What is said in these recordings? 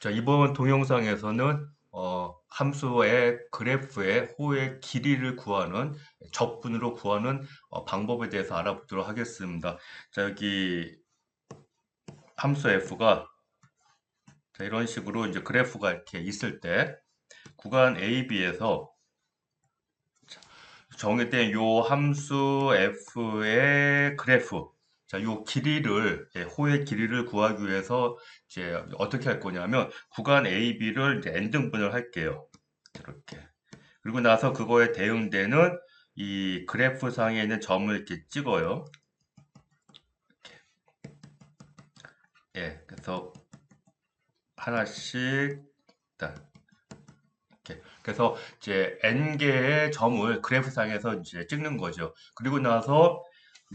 자, 이번 동영상에서는 함수의 그래프의 호의 길이를 구하는 적분으로 구하는 방법에 대해서 알아보도록 하겠습니다. 자, 여기 함수 f가 이런 식으로 이제 그래프가 이렇게 있을 때 구간 A, B에서 정의된 요 함수 f의 그래프, 자, 요 길이를, 호의 길이를 구하기 위해서 이제 어떻게 할 거냐면 구간 A, B를 이제 n등분을 할게요. 이렇게. 그리고 나서 그거에 대응되는 이 그래프 상에 있는 점을 이렇게 찍어요. 그래서 하나씩 이렇게. 그래서 이제 n 개의 점을 그래프 상에서 이제 찍는 거죠. 그리고 나서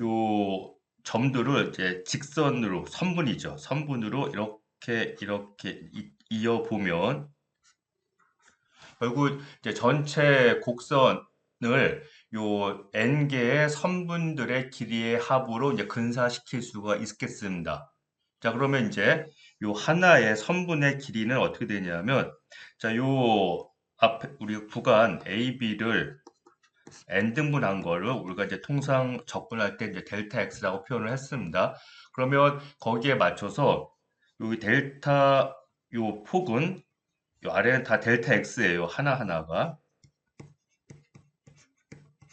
요 점들을 이제 직선으로 선분이죠. 선분으로 이렇게 이어 보면 결국 이제 전체 곡선을 요 n 개의 선분들의 길이의 합으로 이제 근사시킬 수가 있겠습니다. 자, 그러면 이제 요 하나의 선분의 길이는 어떻게 되냐면, 자, 요 앞에 우리 구간 AB를 n등분한 거를 우리가 이제 통상 적분할 때 이제 델타 x라고 표현을 했습니다. 그러면 거기에 맞춰서 여기 델타 요 폭은 요 아래는 다 델타 x예요. 하나하나가.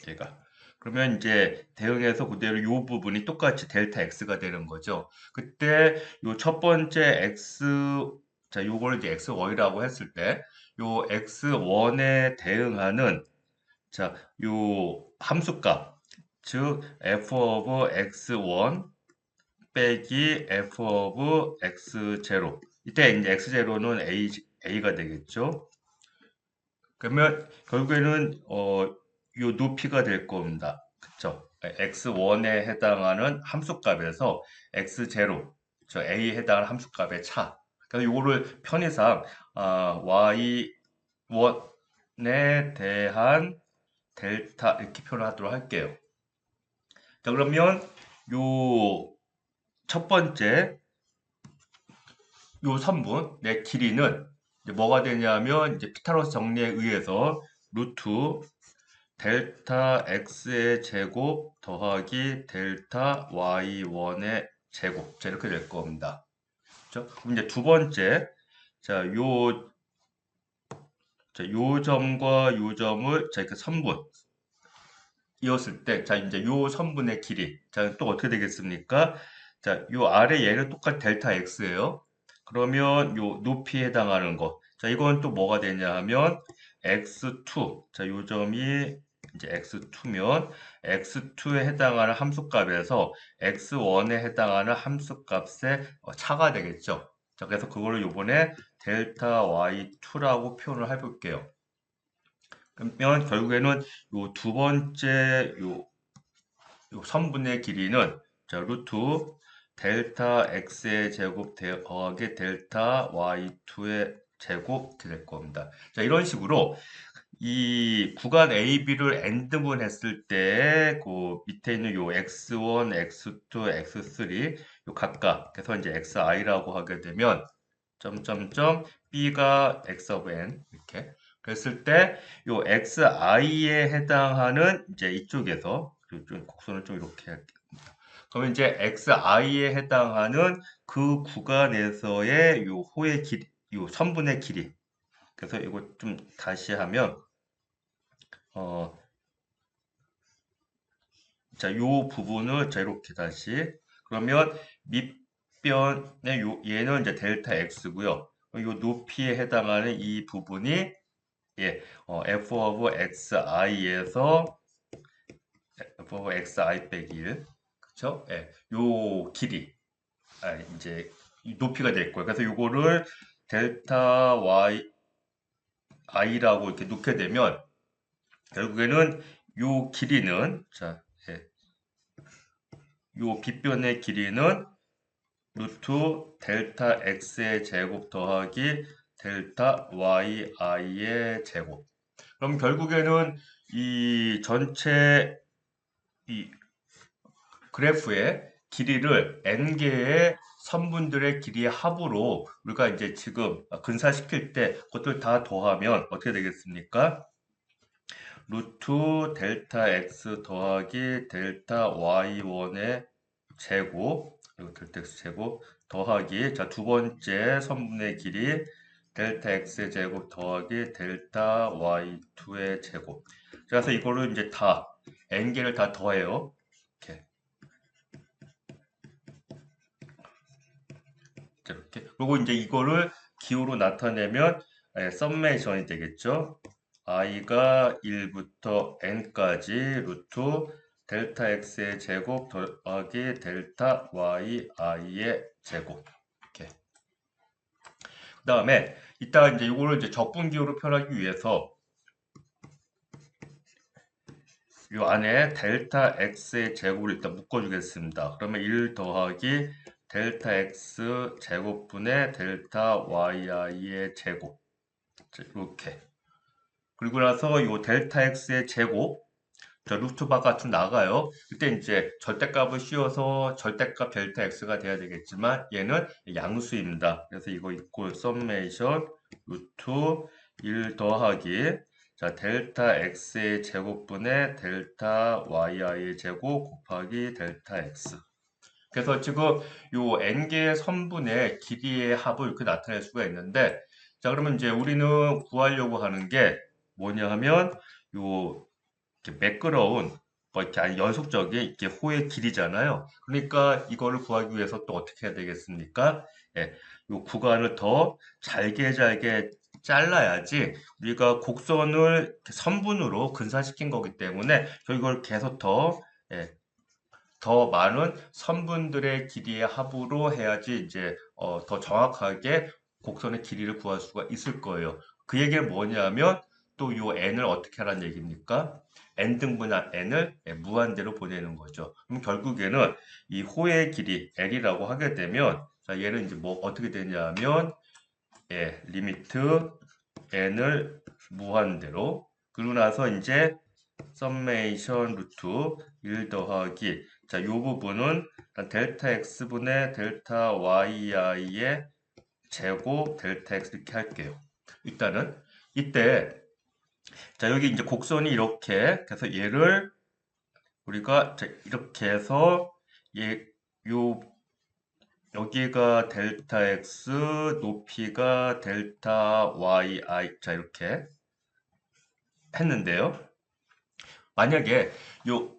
얘가. 그러면 이제 대응해서 그대로 요 부분이 똑같이 델타 x가 되는 거죠. 그때 요 첫 번째 x, 자, 요걸 이제 x1이라고 했을 때, 요 x1에 대응하는, 자, 요 함수값, 즉, f of x1 빼기 f of x0. 이때 이제 x0는 a가 되겠죠. 그러면 결국에는 요 높이가 될 겁니다. 그쵸? x1에 해당하는 함수값에서 x0, 저 a에 해당하는 함수값의 차. 그래서 요거를 편의상 y1에 대한 델타 이렇게 표현하도록 할게요. 자, 그러면 요 첫 번째 요 선분의 길이는 이제 뭐가 되냐면 이제 피타고라스 정리에 의해서 루트 델타 x의 제곱 더하기 델타 y1의 제곱. 자, 이렇게 될 겁니다. 그렇죠? 그럼 이제 두 번째, 자, 요 점과 요 점을 자, 이렇게 선분 이었을 때, 자, 이제 요 선분의 길이. 자, 또 어떻게 되겠습니까? 자, 요 아래 얘는 똑같이 델타 x예요. 그러면 요 높이에 해당하는 거. 자, 이건 또 뭐가 되냐 하면 x2. 자, 요 점이 이제 x2면 x2에 해당하는 함수값에서 x1에 해당하는 함수값의 차가 되겠죠. 자, 그래서 그거를 요번에 델타 y2라고 표현을 해볼게요. 그러면 결국에는 요 두 번째 요 선분의 길이는 자 루트 델타 x의 제곱 더하기 델타 y2의 제곱 이렇게 될 겁니다. 자, 이런 식으로 이 구간 AB를 n등분했을 때 그 밑에 있는 요 x1, x2, x3 요 각각 그래서 이제 xi라고 하게 되면 점점점 b가 x of n 이렇게 그랬을 때 요 xi에 해당하는 이제 이쪽에서 좀 곡선을 좀 이렇게 할게요. 그러면 이제 xi에 해당하는 그 구간에서의 요 호의 길이, 요 선분의 길이. 그래서 이거 좀 다시 하면 어, 자, 요 부분을 자 이렇게 다시 그러면 밑변의 요 얘는 이제 델타 x고요. 요 높이에 해당하는 이 부분이 f of xi에서 f of xi 빼기 1 그쵸? 요 길이 이제 이 높이가 될 거예요. 그래서 요거를 델타 y i라고 이렇게 놓게 되면 결국에는 요 길이는 자, 요 빗변의 길이는 루트 델타 x의 제곱 더하기 델타 yi의 제곱. 그럼 결국에는 이 전체 이 그래프의 길이를 n개의 선분들의 길이의 합으로 우리가 이제 지금 근사시킬 때 그것들 다 더하면 어떻게 되겠습니까? 루트 델타 x 더하기 델타 y1의 제곱, 그리고 델타 x 제곱 더하기, 자, 두 번째 선분의 길이 델타 x의 제곱 더하기 델타 y2의 제곱. 그래서 이거를 이제 다 n개를 다 더해요. 이렇게. 이렇게. 그리고 이제 이거를 기호로 나타내면 썸메이션이 되겠죠. i가 1부터 n까지 루트 델타 x의 제곱 더하기 델타 y i의 제곱. 이렇게. 그 다음에 이따가 이제 이거를 이제 적분기호로 표현하기 위해서 이 안에 델타 x의 제곱을 일단 묶어주겠습니다. 그러면 1 더하기 델타 x 제곱분의 델타 yi의 제곱. 이렇게. 그리고 나서 이 델타 x의 제곱, 저 루트 바깥으로 나가요. 그때 이제 절대값을 씌워서 절대값 델타 x가 돼야 되겠지만 얘는 양수입니다. 그래서 이거 이꼴 썸메이션 루트 1 더하기, 자, 델타 x의 제곱분의 델타 yi의 제곱 곱하기 델타 x. 그래서 지금 요 n개의 선분의 길이의 합을 이렇게 나타낼 수가 있는데, 자, 그러면 이제 우리는 구하려고 하는 게 뭐냐 하면 요 이렇게 매끄러운 이렇게 아니 연속적인 이렇게 호의 길이잖아요. 그러니까 이거를 구하기 위해서 또 어떻게 해야 되겠습니까? 예, 요 구간을 더 잘게 잘라야지 우리가 곡선을 이렇게 선분으로 근사시킨 거기 때문에 이걸 계속 예, 더 많은 선분들의 길이의 합으로 해야지 이제 더 정확하게 곡선의 길이를 구할 수가 있을 거예요. 그 얘기는 뭐냐면 또 요 n을 어떻게 하라는 얘기입니까? n등분한 n을 무한대로 보내는 거죠. 그럼 결국에는 이 호의 길이 l이라고 하게 되면, 자, 얘는 이제 뭐 어떻게 되냐면 리미트 n을 무한대로, 그러고 나서 이제 썸메이션 루트 1 더하기, 자, 이 부분은 델타 x분의 델타 yi의 제곱 델타 x 이렇게 할게요. 일단은 이때, 자, 여기 이제 곡선이 이렇게, 그래서 얘를 우리가 이렇게 해서 요 여기가 델타 x, 높이가 델타 yi, 자, 이렇게 했는데요. 만약에 요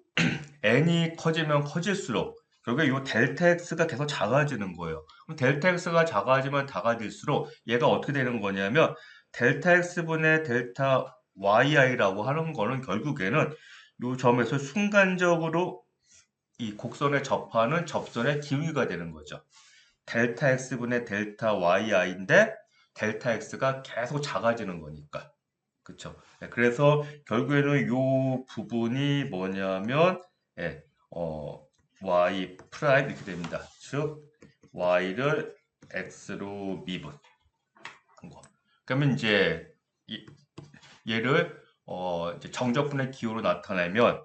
n이 커지면 커질수록 결국에 요 델타 x가 계속 작아지는 거예요. 그럼 델타 x가 작아지면 작아질수록 얘가 어떻게 되는 거냐면 델타 x분의 델타 yi라고 하는 거는 결국에는 요 점에서 순간적으로 이 곡선에 접하는 접선의 기울기가 되는 거죠. 델타 x분의 델타 yi인데 델타 x가 계속 작아지는 거니까. 그쵸. 그래서 결국에는 이 부분이 뭐냐면, 예, y 프라임 이렇게 됩니다. 즉, y를 x로 미분. 거. 그러면 이제 얘를 이제 정적분의 기호로 나타내면,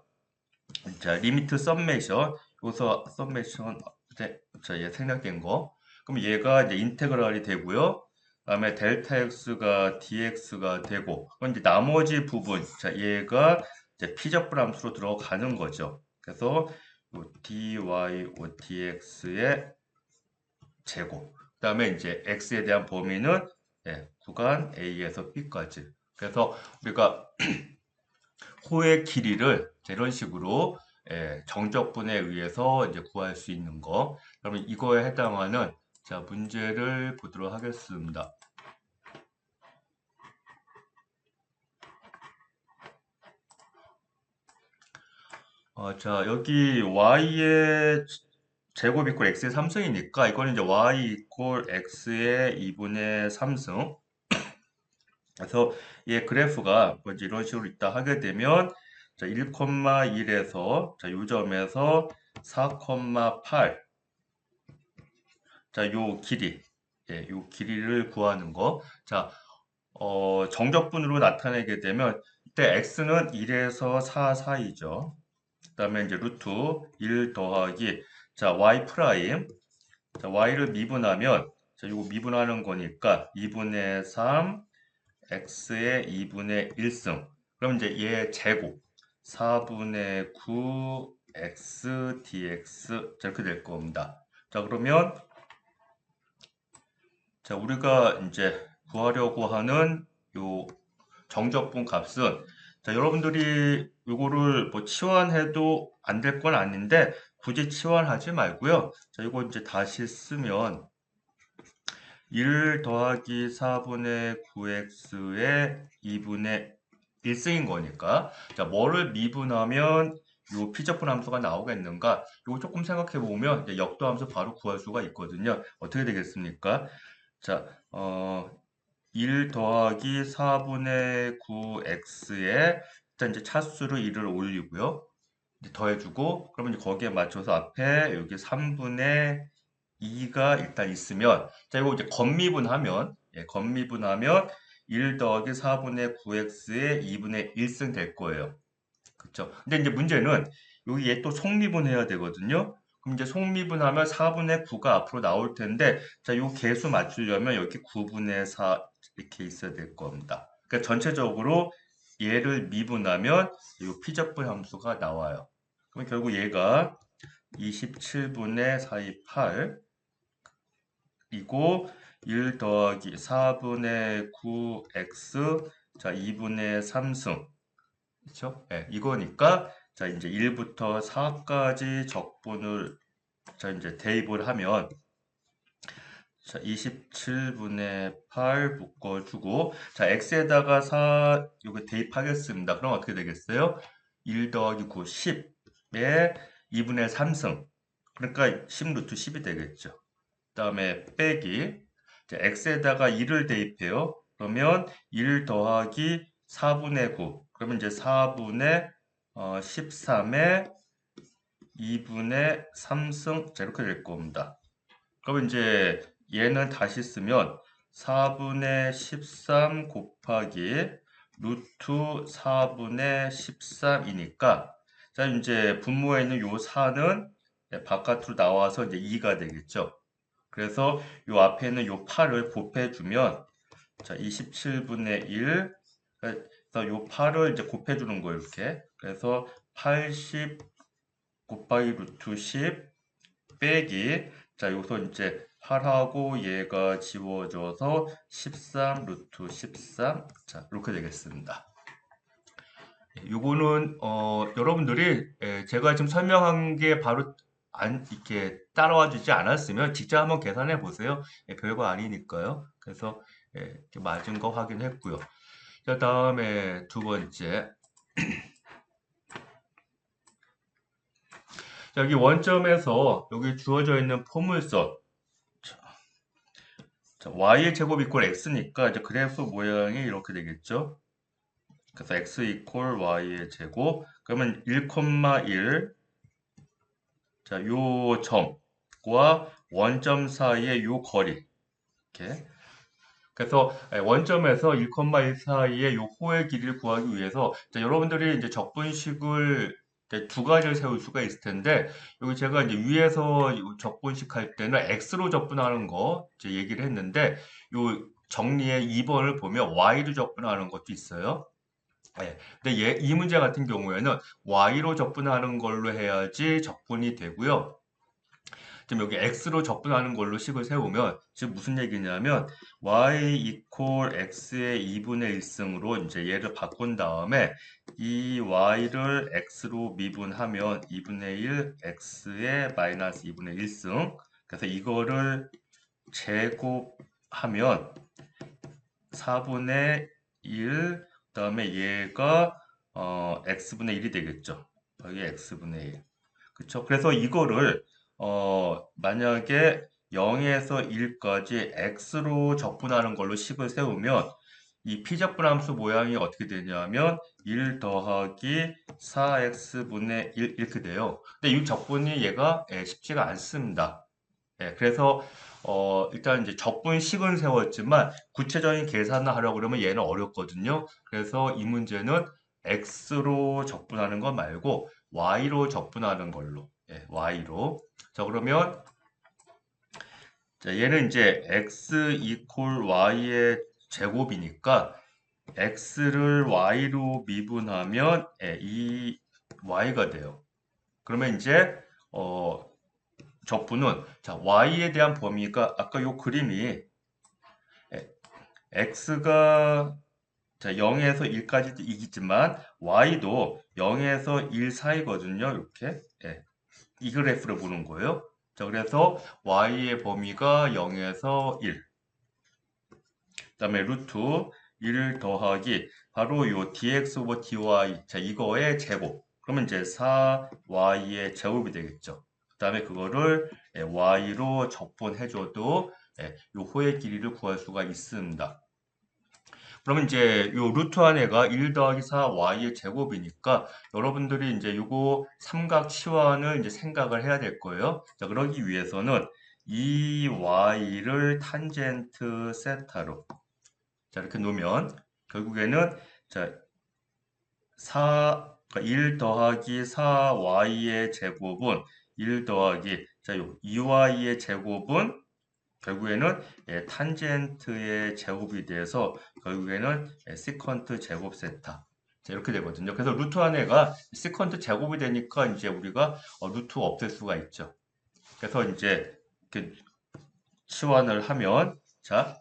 자, 리미트 썸메이션, 여기서 썸메이션, 자, 얘 생략된 거. 그럼 얘가 이제 인테그랄이 되고요. 그다음에 델타 x가 dx가 되고, 그럼 이제 나머지 부분, 자, 얘가 이제 피접분 함수로 들어가는 거죠. 그래서 dy dx의 제곱. 그다음에 이제 x에 대한 범위는 구간 a에서 b까지. 그래서 우리가 호의 길이를 이런 식으로 정적분에 의해서 이제 구할 수 있는 거. 그러면 이거에 해당하는, 자, 문제를 보도록 하겠습니다. 자, 여기 y의 제곱 이꼴 x의 3승이니까 이거는 이제 y 이꼴 x의 2분의 3승. 그래서 이 그래프가 뭐 이런 식으로 있다 하게 되면, 자, 1,1에서 자, 요 점에서 4,8, 자, 요 길이, 요 길이를 구하는 거. 자, 정적분으로 나타내게 되면 이때 x는 1에서 4 사이죠. 그다음에 이제 루트 1 더하기, 자, y 프라임, 자, y를 미분하면 자, 이거 미분하는 거니까 2분의 3 x의 2분의 1승. 그럼 이제 얘 제곱 4분의 9 x dx 자, 이렇게 될 겁니다. 자, 그러면 자, 우리가 이제 구하려고 하는 요 정적분 값은 자, 여러분들이 요거를 뭐 치환해도 안 될 건 아닌데 굳이 치환하지 말고요. 자, 이거 이제 다시 쓰면 1 더하기 4분의 9x의 2분의 1승인 거니까 자, 뭐를 미분하면 요 피적분 함수가 나오겠는가? 이거 조금 생각해 보면 역도 함수 바로 구할 수가 있거든요. 어떻게 되겠습니까? 자, 1 더하기 4분의 9x에 일단 이제 차수를 1을 올리고요. 이제 더해주고 그러면 이제 거기에 맞춰서 앞에 여기 3분의 2가 일단 있으면 자 이거 이제 건미분하면 건미분하면 1 더하기 4분의 9x의 2분의 1승 될 거예요. 그쵸? 근데 이제 문제는 여기 얘 또 속미분해야 되거든요. 그럼 이제 속미분하면 4분의 9가 앞으로 나올 텐데 자, 요 개수 맞추려면 여기 9분의 4 이렇게 있어야 될 겁니다. 그러니까 전체적으로 얘를 미분하면 요 피적분 함수가 나와요. 그럼 결국 얘가 27분의 428 이고 1 더하기 4분의 9x 자 2분의 3승 그렇죠? 네, 이거니까 자 이제 1부터 4까지 적분을 자 이제 대입을 하면 자 27분의 8 묶어주고 자 x에다가 4 요거 대입하겠습니다. 그럼 어떻게 되겠어요? 1 더하기 9 10에 2분의 3승 그러니까 10 루트 10이 되겠죠. 그 다음에 빼기 자, x에다가 2를 대입해요. 그러면 1 더하기 4분의 9 그러면 이제 4분의 13에 2분의 3승 자, 이렇게 될 겁니다. 그러면 이제 얘는 다시 쓰면 4분의 13 곱하기 루트 4분의 13이니까 자 이제 분모에 있는 요 4는 바깥으로 나와서 이제 2가 되겠죠. 그래서 요 앞에는 요 8을 곱해주면 자 27분의 1 그래서 요 8을 이제 곱해주는 거예요 이렇게 그래서 80 곱하기 루트 10 빼기 자 여기서 이제 8하고 얘가 지워져서 13 루트 13 자 이렇게 되겠습니다. 요거는 여러분들이 제가 지금 설명한 게 바로 안 이렇게 따라와 주지 않았으면 직접 한번 계산해 보세요. 별거 아니니까요. 그래서 이렇게 맞은 거 확인했고요. 자, 다음에 두 번째. 자, 여기 원점에서 여기 주어져 있는 포물선 자, y의 제곱 이퀄 x니까 이제 그래프 모양이 이렇게 되겠죠. 그래서 x 이퀄 y의 제곱 그러면 1,1 자, 요 점과 원점 사이의 요 거리. 이렇게. 그래서 원점에서 1,1 사이의 요 호의 길이를 구하기 위해서 자, 여러분들이 이제 적분식을 이제 두 가지를 세울 수가 있을 텐데 여기 제가 이제 위에서 적분식 할 때는 x로 적분하는 거 이제 얘기를 했는데 요 정리의 2번을 보면 y로 적분하는 것도 있어요. 네. 근데 이 문제 같은 경우에는 y로 적분하는 걸로 해야지 적분이 되고요. 지금 여기 x로 적분하는 걸로 식을 세우면 지금 무슨 얘기냐면 y 이퀄 x의 2분의 1승으로 이제 얘를 바꾼 다음에 이 y를 x로 미분하면 2분의 1 x의 마이너스 2분의 1승 그래서 이거를 제곱하면 4분의 1 그다음에 얘가 x분의 1이 되겠죠. 여기 x분의 1. 그쵸? 그래서 이거를 만약에 0에서 1까지 x로 적분하는 걸로 식을 세우면 이 피적분함수 모양이 어떻게 되냐면 1 더하기 4x분의 1 이렇게 돼요. 근데 이 적분이 얘가 쉽지가 않습니다. 그래서 일단 이제 적분식은 세웠지만 구체적인 계산을 하려고 그러면 얘는 어렵거든요. 그래서 이 문제는 x로 적분하는 것 말고 y로 적분하는 걸로 y로 자 그러면 자, 얘는 이제 x 이퀄 y의 제곱이니까 x를 y로 미분하면 이 y가 돼요. 그러면 이제 적분은 자, y에 대한 범위가 아까 요 그림이 x가 자, 0에서 1까지도 이기지만 y도 0에서 1 사이거든요. 이렇게 이 그래프를 보는 거예요. 자, 그래서 y의 범위가 0에서 1. 그다음에 루트 1 더하기 바로 요 dx 오버 dy 자 이거의 제곱. 그러면 이제 4y의 제곱이 되겠죠. 그다음에 그거를 y로 적분해줘도 요 호의 길이를 구할 수가 있습니다. 그러면 이제 요 루트 안에가 1 더하기 4y의 제곱이니까 여러분들이 이제 요거 삼각 치환을 이제 생각을 해야 될 거예요. 자, 그러기 위해서는 이 y를 탄젠트 세타로 자, 이렇게 놓으면 결국에는 자, 1 더하기 4y의 제곱은 1 더하기 자, 요 2y의 제곱은 결국에는 탄젠트의 제곱이 돼서 결국에는 시컨트 제곱 세타 자, 이렇게 되거든요. 그래서 루트 안에가 시컨트 제곱이 되니까 이제 우리가 루트 없앨 수가 있죠. 그래서 이제 이렇게 치환을 하면 자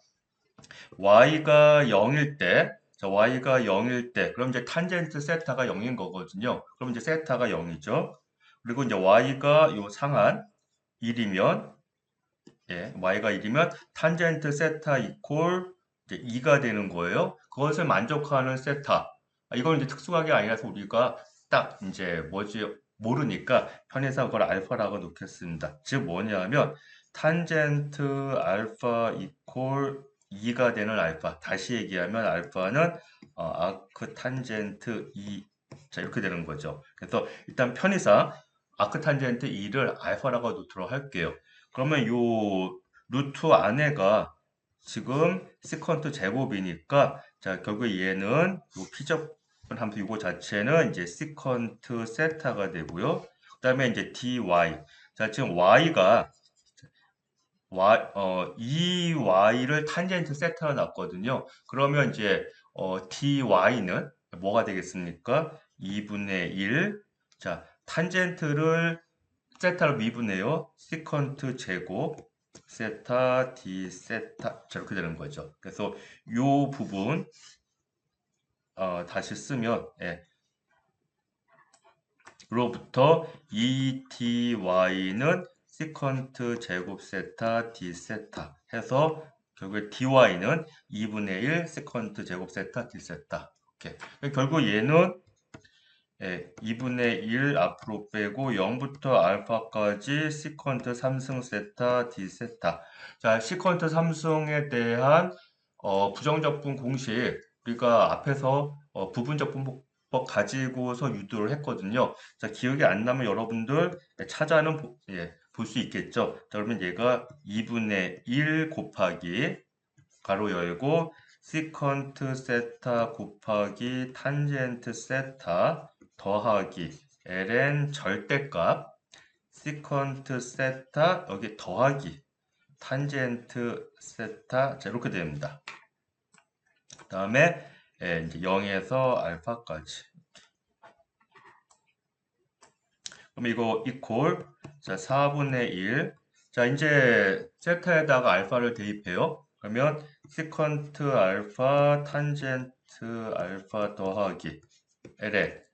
y가 0일 때 자, y가 0일 때 그럼 이제 탄젠트 세타가 0인 거거든요. 그럼 이제 세타가 0이죠. 그리고 이제 y가 요 상한 1이면 y가 1이면 탄젠트 세타 이퀄 이제 2가 되는 거예요. 그것을 만족하는 세타. 이건 이제 특수하게 아니라서 우리가 딱 이제 뭐지 모르니까 편의상 그걸 알파라고 놓겠습니다. 즉 뭐냐면 탄젠트 알파 이퀄 2가 되는 알파. 다시 얘기하면 알파는 아크 탄젠트 2. 자, 이렇게 되는 거죠. 그래서 일단 편의상 아크 탄젠트 2를 알파라고 놓도록 할게요. 그러면 요 루트 안에가 지금 시컨트 제곱이니까 자 결국 얘는 요 피접분 함수 이거 자체는 이제 시컨트 세타가 되고요. 그다음에 이제 dy 자 지금 y가 이 y를 탄젠트 세타로 놨거든요. 그러면 이제 dy는 뭐가 되겠습니까? 2분의 1. 자, 탄젠트를 세타로 미분해요. 시컨트 제곱 세타 d 세타 저렇게 되는 거죠. 그래서 요 부분 다시 쓰면 로부터 e dy는 시컨트 제곱 세타 d 세타 해서 결국 dy는 2분의 1 시컨트 제곱 세타 d 세타 이렇게 결국 얘는 2분의 1 앞으로 빼고 0부터 알파까지 시컨트 3승 세타 d 세타 자 시컨트 3승에 대한 부정적분 공식 우리가 앞에서 부분적분법 가지고서 유도를 했거든요. 자 기억이 안 나면 여러분들 찾아는 볼 수 있겠죠. 자, 그러면 얘가 2분의 1 곱하기 가로 열고 시컨트 세타 곱하기 탄젠트 세타 더하기 ln 절대값 시컨트 세타 여기 더하기 탄젠트 세타 자 이렇게 됩니다. 다음에 이제 0에서 알파까지 그럼 이거 이퀄 자 4분의 1 자 이제 세타에다가 알파를 대입해요. 그러면 시컨트 알파 탄젠트 알파 더하기 ln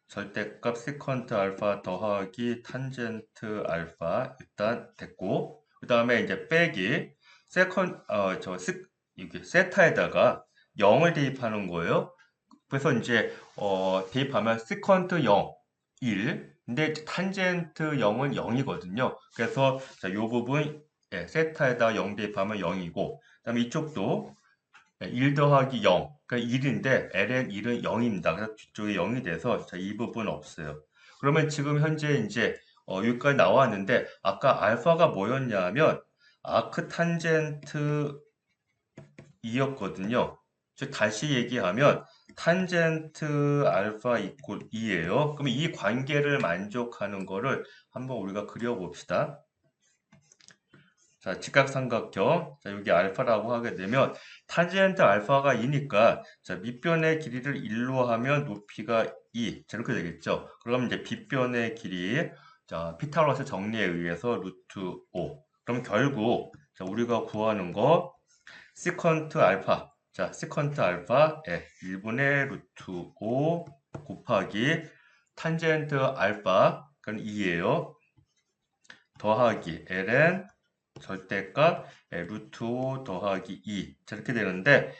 절대값 시컨트 알파 더하기 탄젠트 알파 일단 됐고 그 다음에 이제 빼기 이게 세타에다가 0을 대입하는 거예요. 그래서 이제 대입하면 시컨트 0 1 근데 탄젠트 0은 0이거든요. 그래서 자, 요 부분 세타에다가 0 대입하면 0이고 그다음에 이쪽도 1 더하기 0 그러니까 1인데 ln 1은 0입니다. 그래서 뒤쪽에 0이 돼서 자, 이 부분 없어요. 그러면 지금 현재 이제 여기까지 나왔는데 아까 알파가 뭐였냐면 아크 탄젠트 2였거든요. 즉 다시 얘기하면 탄젠트 알파 이퀄 2예요. 그럼 이 관계를 만족하는 거를 한번 우리가 그려봅시다. 자, 직각삼각형. 자, 여기 알파라고 하게 되면 탄젠트 알파가 2니까 자, 밑변의 길이를 1로 하면 높이가 2. 자, 이렇게 되겠죠. 그럼 이제 빗변의 길이 자, 피타고라스 정리에 의해서 루트 5. 그럼 결국 자, 우리가 구하는 거 시컨트 알파. 자, 시컨트 알파에 1분의 루트 5 곱하기 탄젠트 알파 그건 2예요. 더하기 ln 절대값 루트 5 더하기 2 이렇게 되는데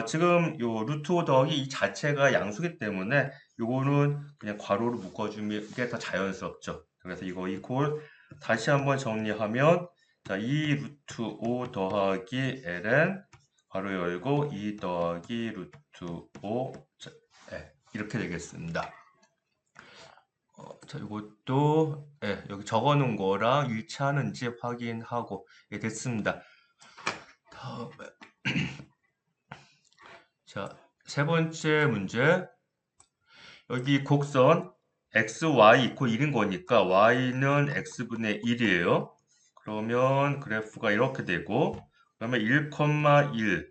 지금 요 루트 5 더하기 2 자체가 양수기 때문에 요거는 그냥 괄호로 묶어주는 게 더 자연스럽죠. 그래서 이거 이퀄 다시 한번 정리하면 자, 2 루트 5 더하기 ln 괄호 열고 2 더하기 루트 5 자, 이렇게 되겠습니다. 자, 이것도 여기 적어 놓은 거랑 일치하는지 확인하고 됐습니다. 다음에 자, 세 번째 문제. 여기 곡선 xy 이퀄 1인 거니까 y는 x분의 1이에요. 그러면 그래프가 이렇게 되고 그러면 1,1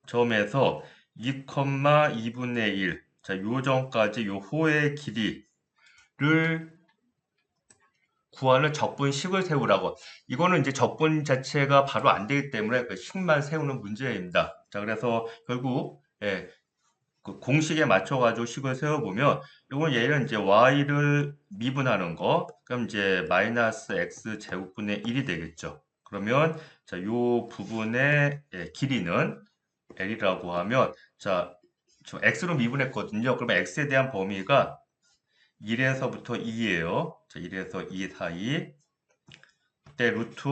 점에서 2,2분의 1 자, 요 점까지 요 호의 길이를 구하는 적분식을 세우라고. 이거는 이제 적분 자체가 바로 안 되기 때문에 그 식만 세우는 문제입니다. 자, 그래서 결국 그 공식에 맞춰가지고 식을 세워보면 이건 얘는 이제 y를 미분하는 거. 그럼 이제 마이너스 x 제곱분의 1이 되겠죠. 그러면 자, 요 부분의 길이는 l이라고 하면 자, 저 x로 미분했거든요. 그러면 x에 대한 범위가 1에서부터 2예요. 자, 1에서 2 사이. 때 루트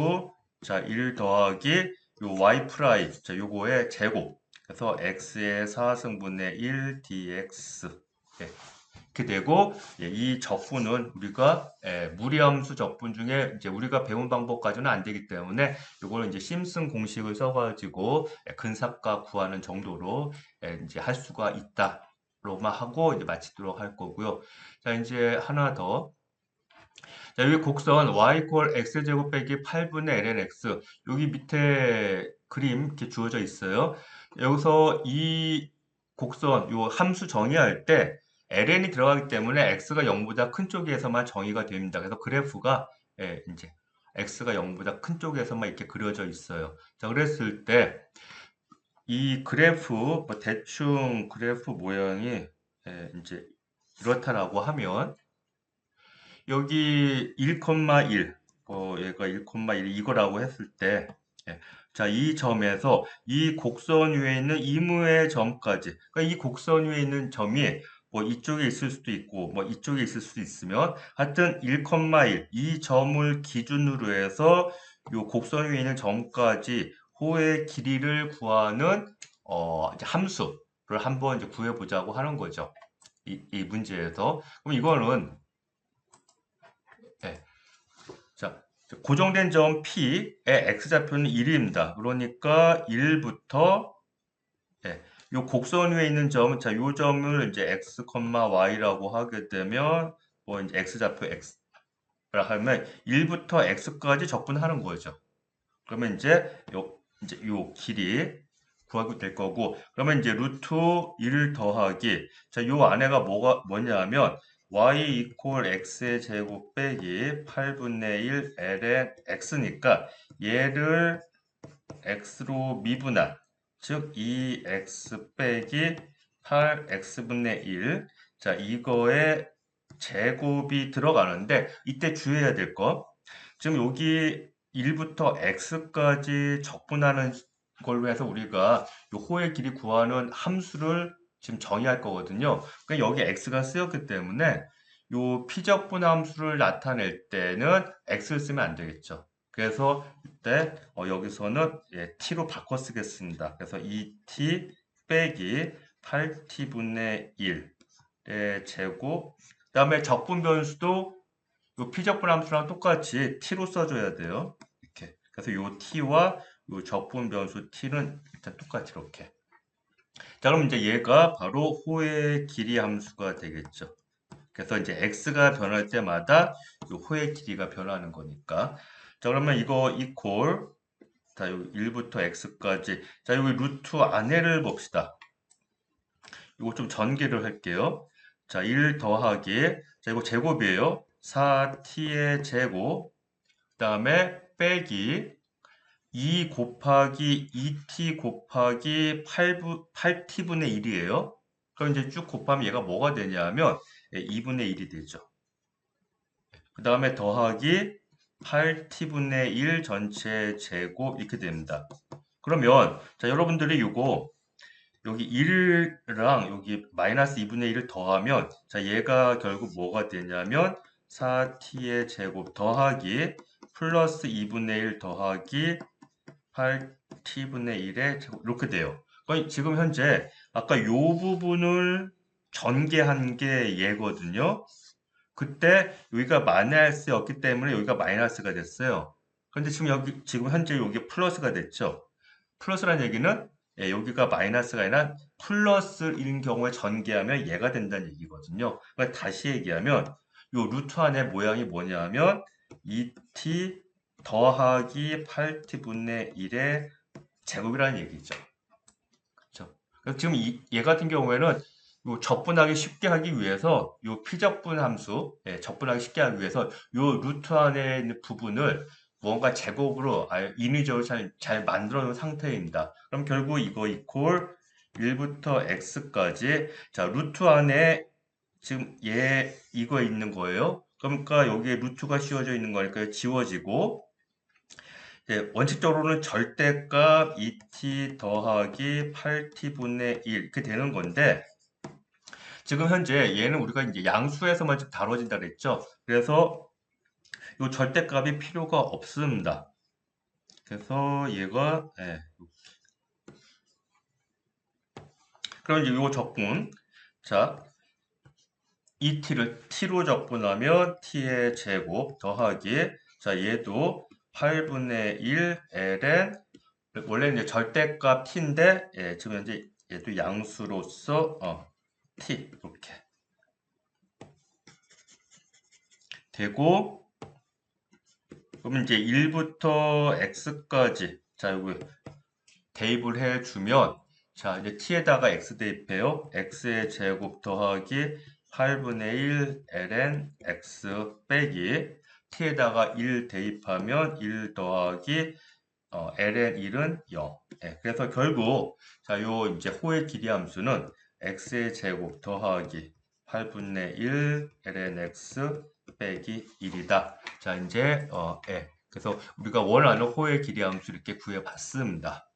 자, 1 더하기 요 y 프라임. 자, 요거의 제곱. 그래서 x의 4승분의 1 dx. 이렇게 되고 이 적분은 우리가 무리함수 적분 중에 이제 우리가 배운 방법까지는 안 되기 때문에 요거는 이제 심슨 공식을 써가지고 근사값 구하는 정도로 이제 할 수가 있다. 로만 하고 이제 마치도록 할 거고요. 자, 이제 하나 더. 자, 여기 곡선 y = x제곱 빼기 8분의 ln x. 여기 밑에 그림 이렇게 주어져 있어요. 여기서 이 곡선 요 함수 정의할 때 ln이 들어가기 때문에 x가 0보다 큰 쪽에서만 정의가 됩니다. 그래서 그래프가 이제 x가 0보다 큰 쪽에서만 이렇게 그려져 있어요. 자, 그랬을 때 이 그래프 뭐 대충 그래프 모양이 이제 이렇다라고 하면 여기 1,1 얘가 1,1 이거라고 했을 때 자, 이 점에서 이 곡선 위에 있는 이무의 점까지 그러니까 이 곡선 위에 있는 점이 뭐 이쪽에 있을 수도 있고 뭐 이쪽에 있을 수도 있으면 하여튼 1,1 이 점을 기준으로 해서 요 곡선 위에 있는 점까지 호의 길이를 구하는 이제 함수를 한번 이제 구해 보자고 하는 거죠. 이 문제에서. 그럼 이거는 자, 고정된 점 P의 x좌표는 1입니다. 그러니까 1부터 요 곡선 위에 있는 점, 자, 요 점을 이제 x, y라고 하게 되면 뭐 이제 x좌표 x라 하면 1부터 x까지 적분하는 거죠. 그러면 이제 요 길이 구하게 될 거고, 그러면 이제 루트 1 더하기, 자, 요 안에가 뭐냐면 y = x의 제곱 빼기 8분의 1 ln x니까 얘를 x로 미분한 즉 2x 빼기 8x분의 1 자, 이거의 제곱이 들어가는데 이때 주의해야 될 거 지금 여기 1부터 x까지 적분하는 걸로 해서 우리가 요 호의 길이 구하는 함수를 지금 정의할 거거든요. 그러니까 여기 x가 쓰였기 때문에 요 피적분 함수를 나타낼 때는 x를 쓰면 안 되겠죠. 그래서 이때 여기서는 t로 바꿔 쓰겠습니다. 그래서 2t 빼기 8t분의 1의 제곱 그 다음에 적분 변수도 요 피적분 함수랑 똑같이 t로 써줘야 돼요. 이렇게. 그래서 요 t와 요 적분 변수 t는 일단 똑같이 이렇게. 자, 그럼 이제 얘가 바로 호의 길이 함수가 되겠죠. 그래서 이제 x가 변할 때마다 요 호의 길이가 변하는 거니까. 자, 그러면 이거 이퀄, 자, 여기 1부터 x까지. 자, 여기 루트 안에를 봅시다. 이거 좀 전개를 할게요. 자, 1 더하기, 자, 이거 제곱이에요. 4t의 제곱, 그 다음에 빼기 2 곱하기 2t 곱하기 8t분의 1이에요. 그럼 이제 쭉 곱하면 얘가 뭐가 되냐면 2분의 1이 되죠. 그 다음에 더하기 8t분의 1 전체 제곱 이렇게 됩니다. 그러면 자 여러분들이 이거 여기 1랑 여기 마이너스 2분의 1을 더하면 자 얘가 결국 뭐가 되냐면 4t의 제곱 더하기 플러스 2분의 1 더하기 8t분의 1의 제곱 이렇게 돼요. 그러니까 지금 현재 아까 요 부분을 전개한 게 얘거든요. 그때 여기가 마이너스였기 때문에 여기가 마이너스가 됐어요. 그런데 지금 여기 지금 현재 여기 플러스가 됐죠. 플러스라는 얘기는 여기가 마이너스가 아니라 플러스인 경우에 전개하면 얘가 된다는 얘기거든요. 그러니까 다시 얘기하면 요 루트 안의 모양이 뭐냐면 2t 더하기 8t분의 1의 제곱이라는 얘기죠. 그렇죠? 그래서 지금 얘 같은 경우에는 요 적분하기 쉽게 하기 위해서 요 피적분 함수 적분하기 쉽게 하기 위해서 요 루트 안에 있는 부분을 뭔가 제곱으로 인위적으로 잘 만들어 놓은 상태입니다. 그럼 결국 이거 이퀄 1부터 x까지 자 루트 안에 지금 이거 있는 거예요. 그러니까 여기에 루트가 씌워져 있는 거니까 지워지고 원칙적으로는 절대값 2t 더하기 8t분의 1 이렇게 되는 건데 지금 현재 얘는 우리가 이제 양수에서만 좀 다뤄진다 그랬죠. 그래서 이 절대값이 필요가 없습니다. 그래서 얘가 그럼 이제 요 적분 자 2t를 t로 적분하면 t의 제곱 더하기 자 얘도 8분의 1 ln 원래는 이제 절대값 t인데 지금 현재 얘도 양수로서 t 이렇게 되고 그러면 이제 1부터 x까지 자 여기 대입을 해주면 자 이제 t에다가 x 대입해요. x의 제곱 더하기 8분의 1 ln x 빼기 t에다가 1 대입하면 1 더하기 ln 1은 0. 그래서 결국 자 요 이제 호의 길이 함수는 x의 제곱 더하기 8분의 1 ln x 빼기 1이다. 자 이제 그래서 우리가 원하는 호의 길이 함수 이렇게 구해봤습니다.